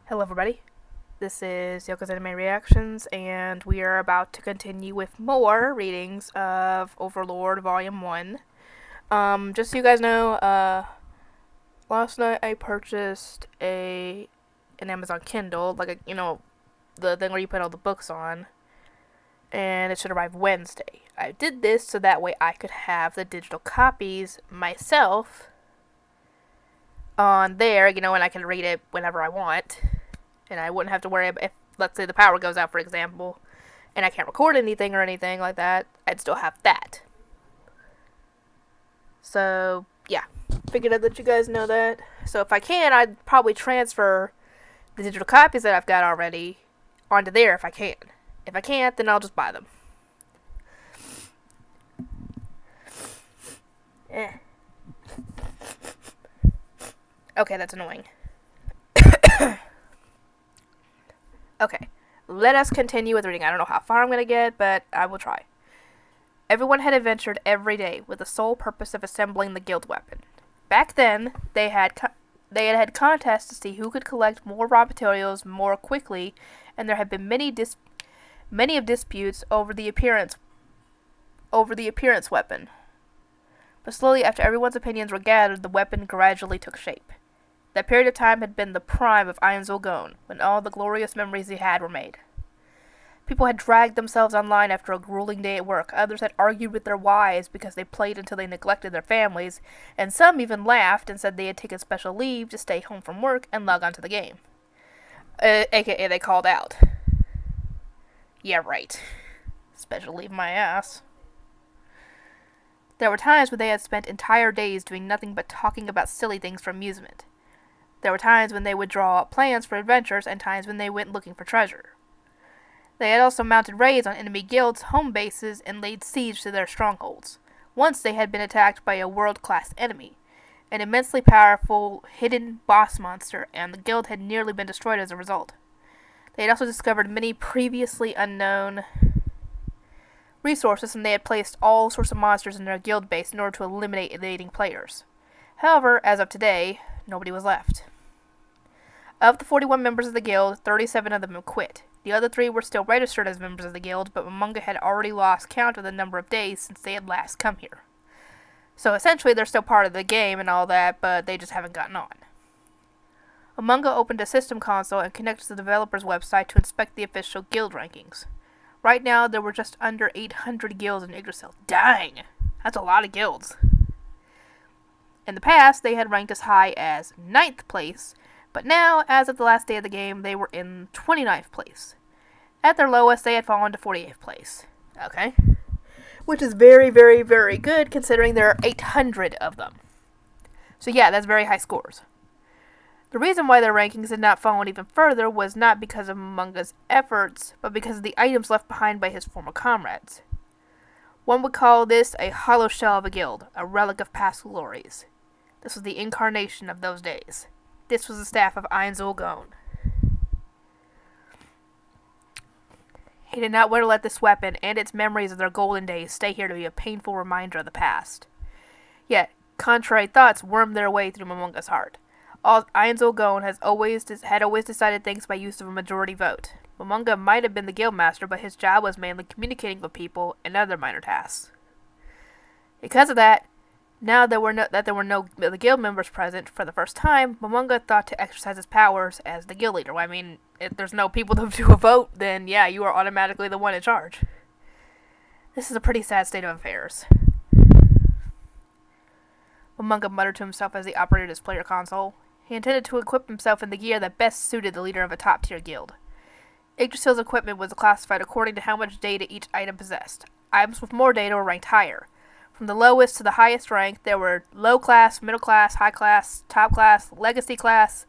Hello everybody, this is Yoko's Anime Reactions, and we are about to continue with more readings of Overlord Volume 1. Just so you guys know, last night I purchased an Amazon Kindle, the thing where you put all the books on, and it should arrive Wednesday. I did this so that way I could have the digital copies myself on there, and I can read it whenever I want. And I wouldn't have to worry about if, let's say, the power goes out, for example, and I can't record anything or anything like that, I'd still have that. So, yeah. Figured I'd let you guys know that. So if I can, I'd probably transfer the digital copies that I've got already onto there if I can. If I can't, then I'll just buy them. Okay, that's annoying. Okay, let us continue with reading. I don't know how far I'm going to get, but I will try. Everyone had adventured every day with the sole purpose of assembling the guild weapon. Back then, they had contests to see who could collect more raw materials more quickly, and there had been many disputes over the appearance weapon. But slowly, after everyone's opinions were gathered, the weapon gradually took shape. That period of time had been the prime of Ainzul, when all the glorious memories he had were made. People had dragged themselves online after a grueling day at work, others had argued with their wives because they played until they neglected their families, and some even laughed and said they had taken special leave to stay home from work and log on to the game. AKA they called out. Yeah, right. Special leave my ass. There were times when they had spent entire days doing nothing but talking about silly things for amusement. There were times when they would draw up plans for adventures, and times when they went looking for treasure. They had also mounted raids on enemy guilds' home bases and laid siege to their strongholds. Once they had been attacked by a world-class enemy, an immensely powerful, hidden boss monster, and the guild had nearly been destroyed as a result. They had also discovered many previously unknown resources, and they had placed all sorts of monsters in their guild base in order to eliminate invading players. However, as of today, nobody was left. Of the 41 members of the guild, 37 of them had quit. The other 3 were still registered as members of the guild, but Momonga had already lost count of the number of days since they had last come here. So essentially, they're still part of the game and all that, but they just haven't gotten on. Momonga opened a system console and connected to the developer's website to inspect the official guild rankings. Right now, there were just under 800 guilds in Yggdrasil. Dang! That's a lot of guilds. In the past, they had ranked as high as 9th place, but now, as of the last day of the game, they were in 29th place. At their lowest, they had fallen to 48th place. Okay. Which is very, very, very good, considering there are 800 of them. So yeah, that's very high scores. The reason why their rankings had not fallen even further was not because of Momonga's efforts, but because of the items left behind by his former comrades. One would call this a hollow shell of a guild, a relic of past glories. This was the incarnation of those days. This was the staff of Ainzul. He did not want to let this weapon and its memories of their golden days stay here to be a painful reminder of the past. Yet, contrary thoughts wormed their way through Momonga's heart. Ainzul had always decided things by use of a majority vote. Momonga might have been the guildmaster, but his job was mainly communicating with people and other minor tasks. Because of that, now there were no guild members present for the first time, Momonga thought to exercise his powers as the guild leader. I mean, if there's no people to do a vote, then yeah, you are automatically the one in charge. This is a pretty sad state of affairs. Momonga muttered to himself as he operated his player console. He intended to equip himself in the gear that best suited the leader of a top-tier guild. Yggdrasil's equipment was classified according to how much data each item possessed. Items with more data were ranked higher. From the lowest to the highest rank, there were low class, middle class, high class, top class, legacy class,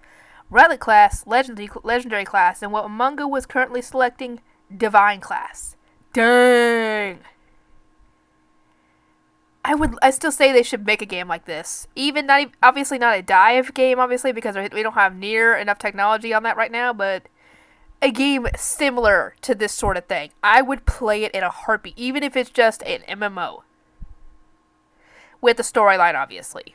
relic class, legendary class, and what Momonga was currently selecting, divine class. Dang! I still say they should make a game like this. Obviously not a dive game, obviously, because we don't have near enough technology on that right now, but a game similar to this sort of thing. I would play it in a heartbeat, even if it's just an MMO. With the storyline, obviously.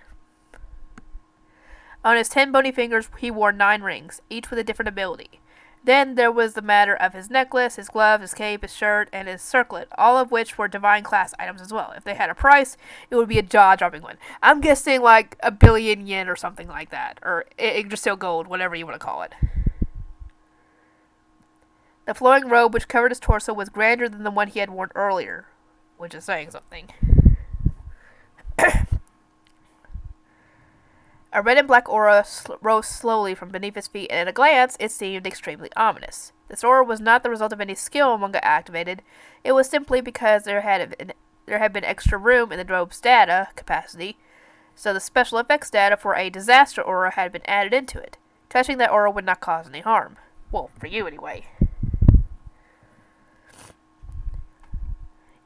On his 10 bony fingers he wore 9 rings, each with a different ability. Then there was the matter of his necklace, his glove, his cape, his shirt, and his circlet, all of which were divine class items as well. If they had a price, it would be a jaw-dropping one. I'm guessing like 1 billion yen or something like that, or Yggdrasil gold, whatever you want to call it. The flowing robe which covered his torso was grander than the one he had worn earlier, which is saying something. A red and black aura rose slowly from beneath his feet, and at a glance, it seemed extremely ominous. This aura was not the result of any skill Munga activated. It was simply because there had been extra room in the robe's data capacity, so the special effects data for a disaster aura had been added into it. Touching that aura would not cause any harm. Well, for you anyway.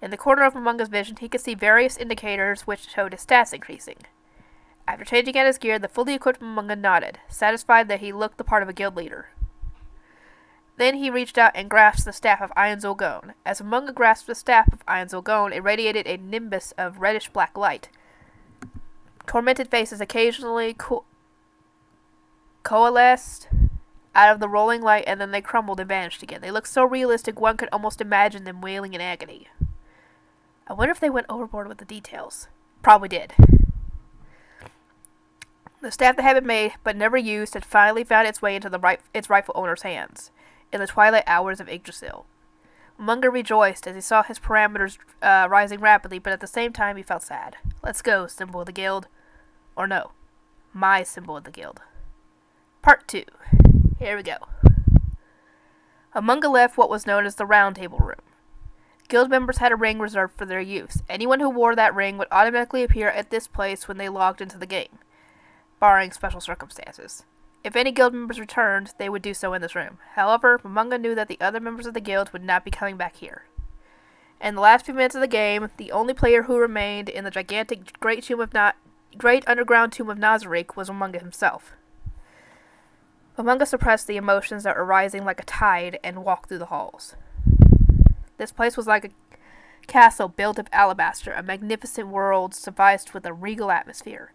In the corner of Munga's vision, he could see various indicators which showed his stats increasing. After changing out his gear, the fully equipped Munga nodded, satisfied that he looked the part of a guild leader. Then he reached out and grasped the staff of Iron Zolgon. As Munga grasped the staff of Iron Zolgon, it radiated a nimbus of reddish-black light. Tormented faces occasionally coalesced out of the rolling light, and then they crumbled and vanished again. They looked so realistic one could almost imagine them wailing in agony. I wonder if they went overboard with the details. Probably did. The staff that had been made, but never used, had finally found its way into its rightful owner's hands, in the twilight hours of Yggdrasil. Munga rejoiced as he saw his parameters rising rapidly, but at the same time he felt sad. Let's go, symbol of the guild. Or no, my symbol of the guild. Part 2. Here we go. Munga left what was known as the Round Table Room. Guild members had a ring reserved for their use. Anyone who wore that ring would automatically appear at this place when they logged into the game, barring special circumstances. If any guild members returned, they would do so in this room. However, Munga knew that the other members of the guild would not be coming back here. In the last few minutes of the game, the only player who remained in the gigantic great underground tomb of Nazarick was Munga himself. Munga suppressed the emotions that were rising like a tide and walked through the halls. This place was like a castle built of alabaster, a magnificent world sufficed with a regal atmosphere.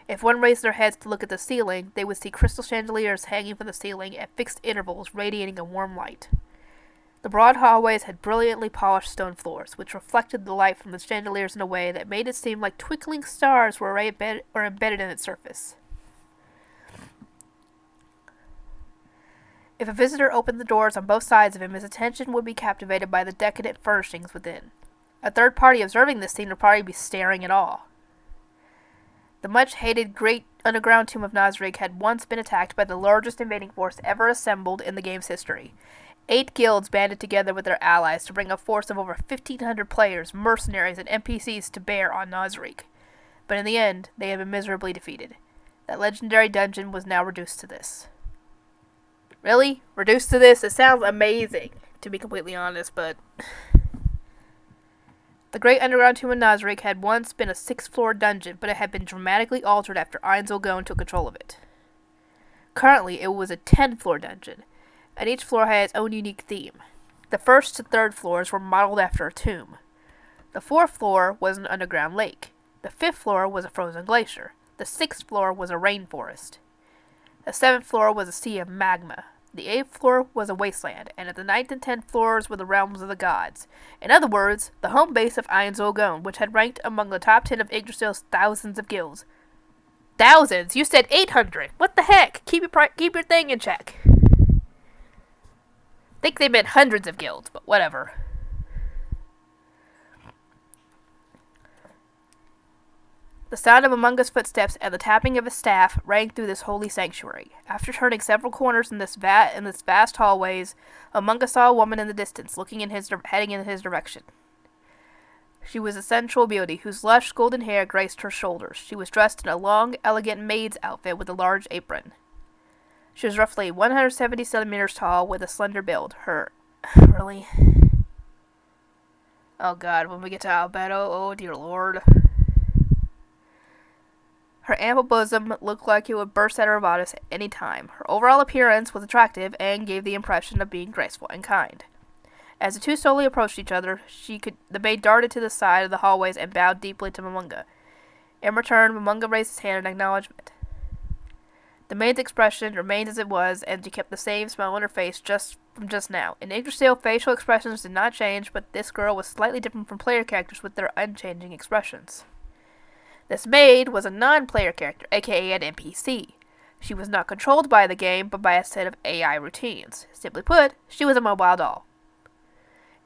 If one raised their heads to look at the ceiling, they would see crystal chandeliers hanging from the ceiling at fixed intervals, radiating a warm light. The broad hallways had brilliantly polished stone floors, which reflected the light from the chandeliers in a way that made it seem like twinkling stars were embedded in its surface. If a visitor opened the doors on both sides of him, his attention would be captivated by the decadent furnishings within. A third party observing this scene would probably be staring in awe. The much-hated Great Underground Tomb of Nazarick had once been attacked by the largest invading force ever assembled in the game's history. 8 guilds banded together with their allies to bring a force of over 1,500 players, mercenaries, and NPCs to bear on Nazarick. But in the end, they had been miserably defeated. That legendary dungeon was now reduced to this. Really? Reduced to this? It sounds amazing, to be completely honest, but... The Great Underground Tomb of Nazarick had once been a 6th-floor dungeon, but it had been dramatically altered after Iron Zolgon took control of it. Currently, it was a 10th-floor dungeon, and each floor had its own unique theme. The 1st to 3rd floors were modeled after a tomb. The 4th floor was an underground lake. The 5th floor was a frozen glacier. The 6th floor was a rainforest. The 7th floor was a sea of magma. The 8th floor was a wasteland, and at the 9th and 10th floors were the realms of the gods. In other words, the home base of Iron Zolgon, which had ranked among the top 10 of Yggdrasil's thousands of guilds. Thousands? You said 800! What the heck? Keep your thing in check. Think they meant hundreds of guilds, but whatever. The sound of Munga's footsteps and the tapping of his staff rang through this holy sanctuary. After turning several corners in this vast hallways, Munga saw a woman in the distance, heading in his direction. She was a sensual beauty, whose lush golden hair graced her shoulders. She was dressed in a long, elegant maid's outfit with a large apron. She was roughly 170 centimeters tall, with a slender build. Really? Oh god, when we get to Albedo, oh dear lord. Her ample bosom looked like it would burst at her bodice at any time. Her overall appearance was attractive and gave the impression of being graceful and kind. As the two slowly approached each other, the maid darted to the side of the hallways and bowed deeply to Munga. In return, Munga raised his hand in acknowledgement. The maid's expression remained as it was, and she kept the same smile on her face from just now. In Yggdrasil, facial expressions did not change, but this girl was slightly different from player characters with their unchanging expressions. This maid was a non-player character, aka an NPC. She was not controlled by the game, but by a set of AI routines. Simply put, she was a mobile doll.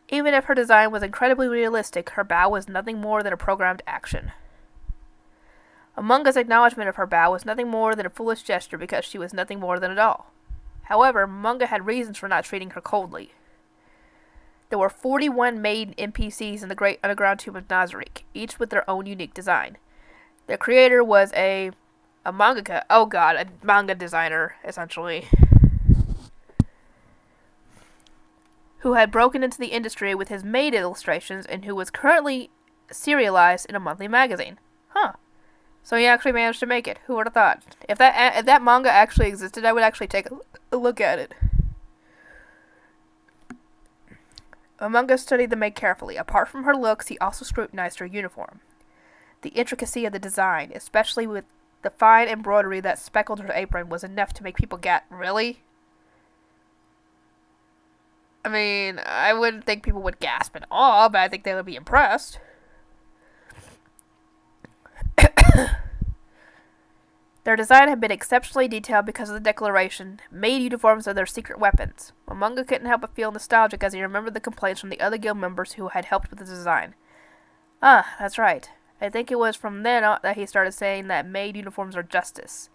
Even if her design was incredibly realistic, her bow was nothing more than a programmed action. Amanga's acknowledgement of her bow was nothing more than a foolish gesture because she was nothing more than a doll. However, Amanga had reasons for not treating her coldly. There were 41 maid NPCs in the Great Underground Tomb of Nazarick, each with their own unique design. Their creator was a manga designer, essentially, who had broken into the industry with his maid illustrations and who was currently serialized in a monthly magazine. Huh. So he actually managed to make it. Who would have thought? If that manga actually existed, I would actually take a look at it. Amanga studied the maid carefully. Apart from her looks, he also scrutinized her uniform. The intricacy of the design, especially with the fine embroidery that speckled her apron, was enough to make people really? I mean, I wouldn't think people would gasp in awe, but I think they would be impressed. Their design had been exceptionally detailed because of the declaration, maid uniforms are their secret weapons. Amanga couldn't help but feel nostalgic as he remembered the complaints from the other guild members who had helped with the design. Ah, that's right. I think it was from then on that he started saying that maid uniforms are justice.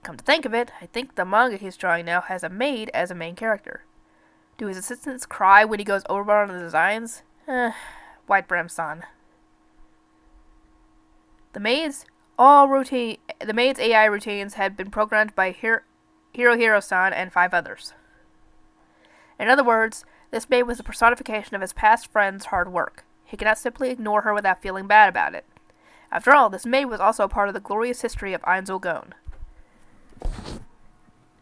Come to think of it, I think the manga he's drawing now has a maid as a main character. Do his assistants cry when he goes overboard on the designs? White Bram-san. The maid's AI routines had been programmed by Hirohiro-san and 5 others. In other words, this maid was the personification of his past friend's hard work. He could not simply ignore her without feeling bad about it. After all, this maid was also a part of the glorious history of Einzelgone.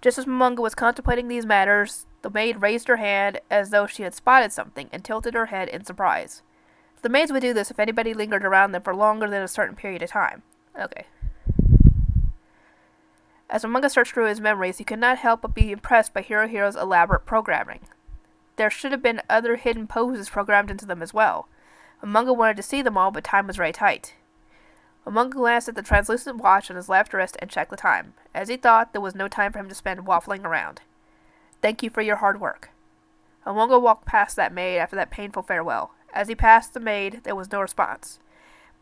Just as Momonga was contemplating these matters, the maid raised her hand as though she had spotted something and tilted her head in surprise. The maids would do this if anybody lingered around them for longer than a certain period of time. Okay. As Momonga searched through his memories, he could not help but be impressed by Hirohiro's elaborate programming. There should have been other hidden poses programmed into them as well. Momonga wanted to see them all, but time was very tight. Momonga glanced at the translucent watch on his left wrist and checked the time. As he thought, there was no time for him to spend waffling around. Thank you for your hard work. Momonga walked past that maid after that painful farewell. As he passed the maid, there was no response.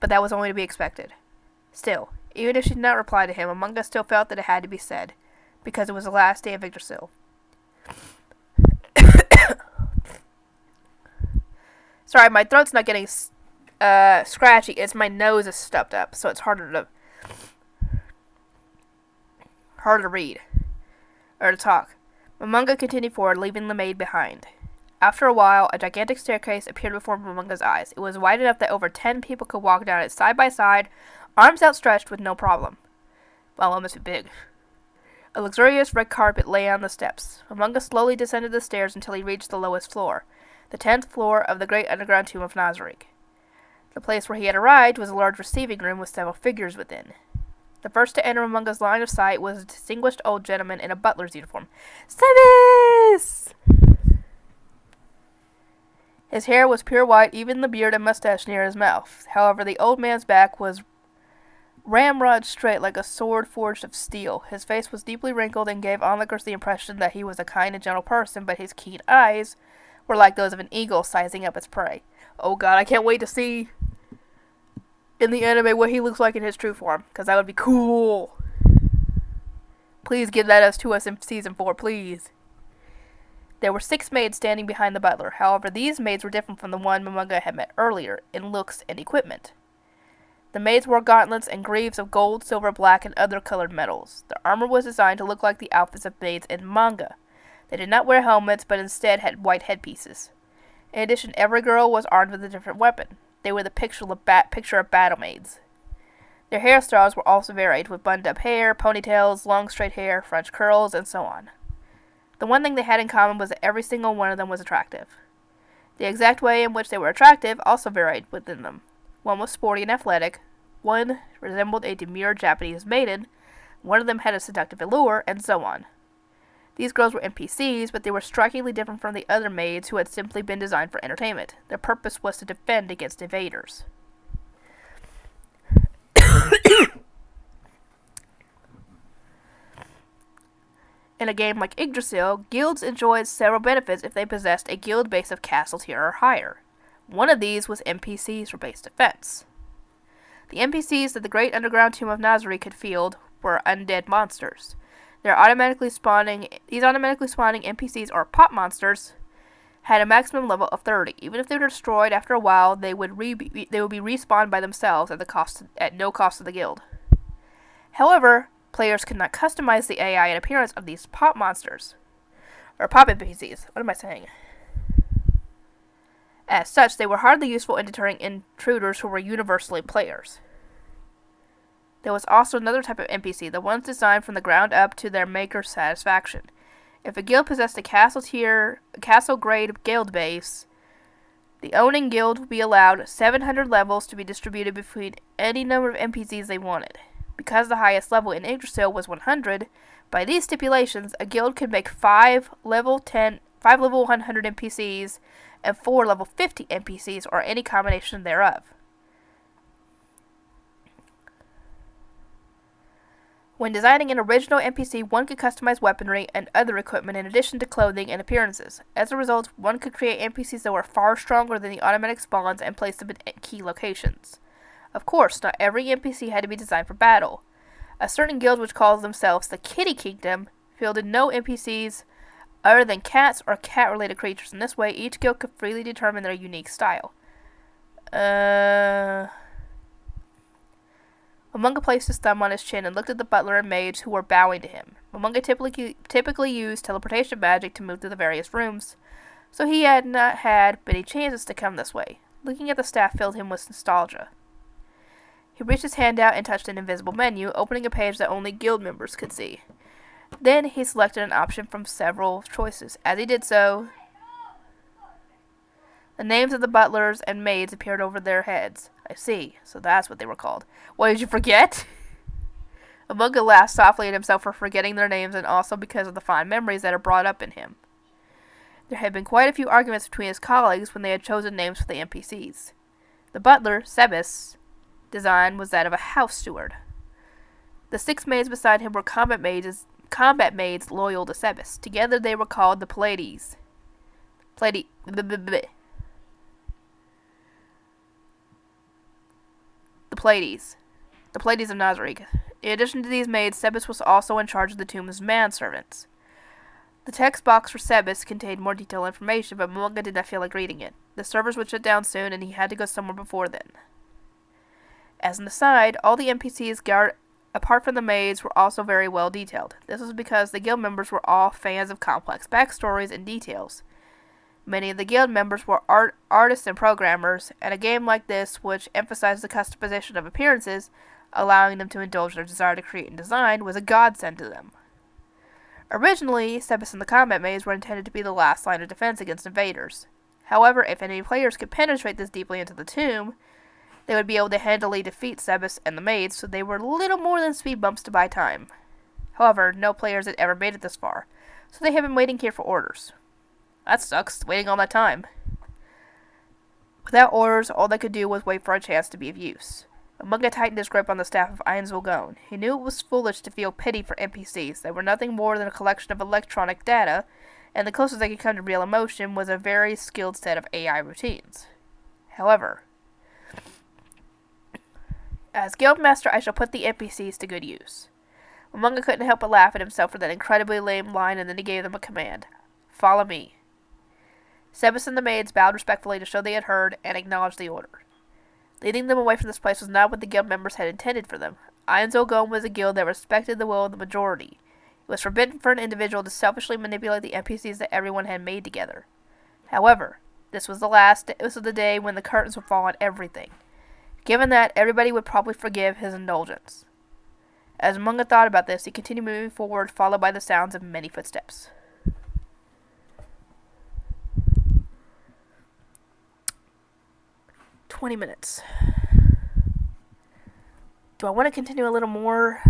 But that was only to be expected. Still, even if she did not reply to him, Momonga still felt that it had to be said, because it was the last day of Yggdrasil. Sorry, my throat's not getting scratchy. It's my nose is stuffed up, so it's harder to read or to talk. Momonga continued forward, leaving the maid behind. After a while, a gigantic staircase appeared before Momonga's eyes. It was wide enough that over 10 people could walk down it side by side, arms outstretched with no problem. Well, it must be big. A luxurious red carpet lay on the steps. Momonga slowly descended the stairs until he reached the lowest floor, the 10th floor of the Great Underground Tomb of Nazarick. The place where he had arrived was a large receiving room with several figures within. The first to enter Momonga's line of sight was a distinguished old gentleman in a butler's uniform. Sevis! His hair was pure white, even the beard and mustache near his mouth. However, the old man's back was ramrod straight like a sword forged of steel. His face was deeply wrinkled and gave onlookers the impression that he was a kind and gentle person, but his keen eyes were like those of an eagle sizing up its prey. Oh god, I can't wait to see in the anime what he looks like in his true form, because that would be cool. Please give that to us in season 4, please. There were 6 maids standing behind the butler. However, these maids were different from the one Momonga had met earlier in looks and equipment. The maids wore gauntlets and greaves of gold, silver, black, and other colored metals. Their armor was designed to look like the outfits of maids in manga. They did not wear helmets, but instead had white headpieces. In addition, every girl was armed with a different weapon. They were the picture of battle maids. Their hairstyles were also varied, with buttoned-up hair, ponytails, long straight hair, French curls, and so on. The one thing they had in common was that every single one of them was attractive. The exact way in which they were attractive also varied within them. One was sporty and athletic, one resembled a demure Japanese maiden, One of them had a seductive allure, and so on. These girls were NPCs, but they were strikingly different from the other maids who had simply been designed for entertainment. Their purpose was to defend against invaders. In a game like Yggdrasil, guilds enjoyed several benefits if they possessed a guild base of castle tier or higher. One of these was NPCs for base defense. The NPCs that the great underground tomb of Nazari could field were undead monsters. These automatically spawning NPCs, or pop monsters, had a maximum level of 30. Even if they were destroyed after a while, they would be respawned by themselves at no cost to the guild. However, players could not customize the AI and appearance of these pop monsters. Or pop NPCs. What am I saying? As such, they were hardly useful in deterring intruders who were universally players. There was also another type of NPC, the ones designed from the ground up to their maker's satisfaction. If a guild possessed a castle-grade guild base, the owning guild would be allowed 700 levels to be distributed between any number of NPCs they wanted. Because the highest level in Yggdrasil was 100, by these stipulations, a guild could make 5 level 100 NPCs and 4 level 50 NPCs, or any combination thereof. When designing an original NPC, one could customize weaponry and other equipment in addition to clothing and appearances. As a result, one could create NPCs that were far stronger than the automatic spawns and place them in key locations. Of course, not every NPC had to be designed for battle. A certain guild, which calls themselves the Kitty Kingdom, fielded no NPCs other than cats or cat-related creatures. In this way, each guild could freely determine their unique style. Momonga placed his thumb on his chin and looked at the butler and maids who were bowing to him. Momonga typically used teleportation magic to move through the various rooms, so he had not had many chances to come this way. Looking at the staff filled him with nostalgia. He reached his hand out and touched an invisible menu, opening a page that only guild members could see. Then he selected an option from several choices. As he did so, the names of the butlers and maids appeared over their heads. I see, so that's what they were called. What, did you forget? Momonga laughed softly at himself for forgetting their names, and also because of the fond memories that are brought up in him. There had been quite a few arguments between his colleagues when they had chosen names for the NPCs. The butler, Sebas, design was that of a house steward. The 6 maids beside him were combat maids loyal to Sebas. Together they were called the Pleiades. The Pleiades. The Pleiades of Nazarick. In addition to these maids, Sebas was also in charge of the tomb's manservants. The text box for Sebas contained more detailed information, but Momonga did not feel like reading it. The servers would shut down soon, and he had to go somewhere before then. As an aside, all the NPCs apart from the maids were also very well detailed. This was because the guild members were all fans of complex backstories and details. Many of the guild members were artists and programmers, and a game like this, which emphasized the customization of appearances, allowing them to indulge their desire to create and design, was a godsend to them. Originally, Sebas and the combat maids were intended to be the last line of defense against invaders. However, if any players could penetrate this deeply into the tomb, they would be able to handily defeat Sebas and the maids, so they were little more than speed bumps to buy time. However, no players had ever made it this far, so they had been waiting here for orders. That sucks, waiting all that time. Without orders, all they could do was wait for a chance to be of use. Momonga tightened his grip on the staff of Ainzulgon. He knew it was foolish to feel pity for NPCs. They were nothing more than a collection of electronic data, and the closest they could come to real emotion was a very skilled set of AI routines. However, as Guildmaster, I shall put the NPCs to good use. Momonga couldn't help but laugh at himself for that incredibly lame line, and then he gave them a command. Follow me. Sebas and the maids bowed respectfully to show they had heard and acknowledged the order. Leading them away from this place was not what the guild members had intended for them. Ainzulgon was a guild that respected the will of the majority. It was forbidden for an individual to selfishly manipulate the NPCs that everyone had made together. However, this was the day when the curtains would fall on everything. Given that, everybody would probably forgive his indulgence. As Momonga thought about this, he continued moving forward, followed by the sounds of many footsteps. $20. Do I want to continue a little more?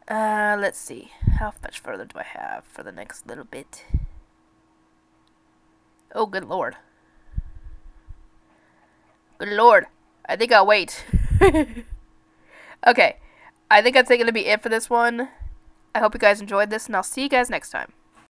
Let's see. How much further do I have for the next little bit? Oh, good lord. Good lord. I think I'll wait. Okay. I think that's going to be it for this one. I hope you guys enjoyed this, and I'll see you guys next time.